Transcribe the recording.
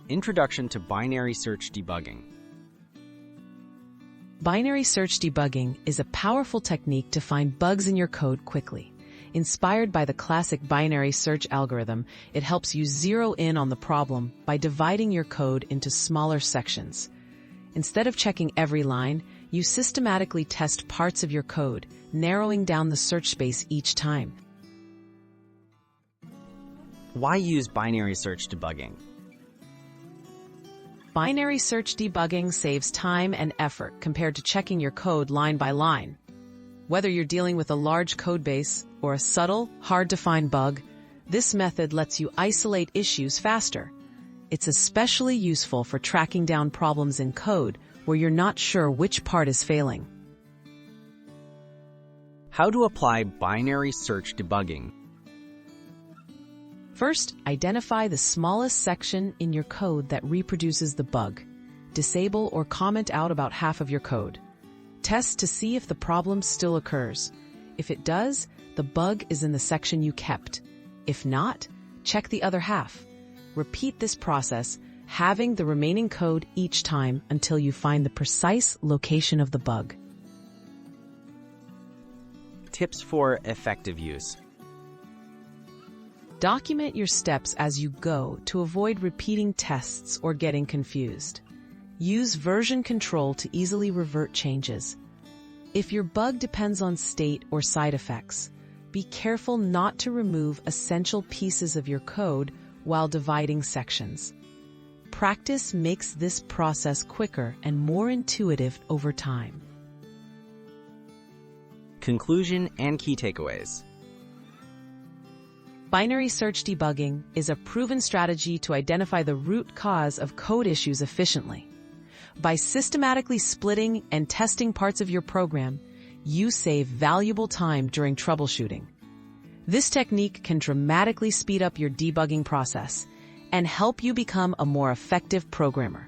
Introduction to Binary Search Debugging. Binary search debugging is a powerful technique to find bugs in your code quickly. Inspired by the classic binary search algorithm, it helps you zero in on the problem by dividing your code into smaller sections. Instead of checking every line, you systematically test parts of your code, narrowing down the search space each time. Why use binary search debugging? Binary search debugging saves time and effort compared to checking your code line by line. Whether you're dealing with a large codebase or a subtle, hard-to-find bug, this method lets you isolate issues faster. It's especially useful for tracking down problems in code where you're not sure which part is failing. How to apply binary search debugging? First, identify the smallest section in your code that reproduces the bug. Disable or comment out about half of your code. Test to see if the problem still occurs. If it does, the bug is in the section you kept. If not, check the other half. Repeat this process, halving the remaining code each time until you find the precise location of the bug. Tips for effective use. Document your steps as you go to avoid repeating tests or getting confused. Use version control to easily revert changes. If your bug depends on state or side effects, be careful not to remove essential pieces of your code while dividing sections. Practice makes this process quicker and more intuitive over time. Conclusion and key takeaways. Binary search debugging is a proven strategy to identify the root cause of code issues efficiently. By systematically splitting and testing parts of your program, you save valuable time during troubleshooting. This technique can dramatically speed up your debugging process and help you become a more effective programmer.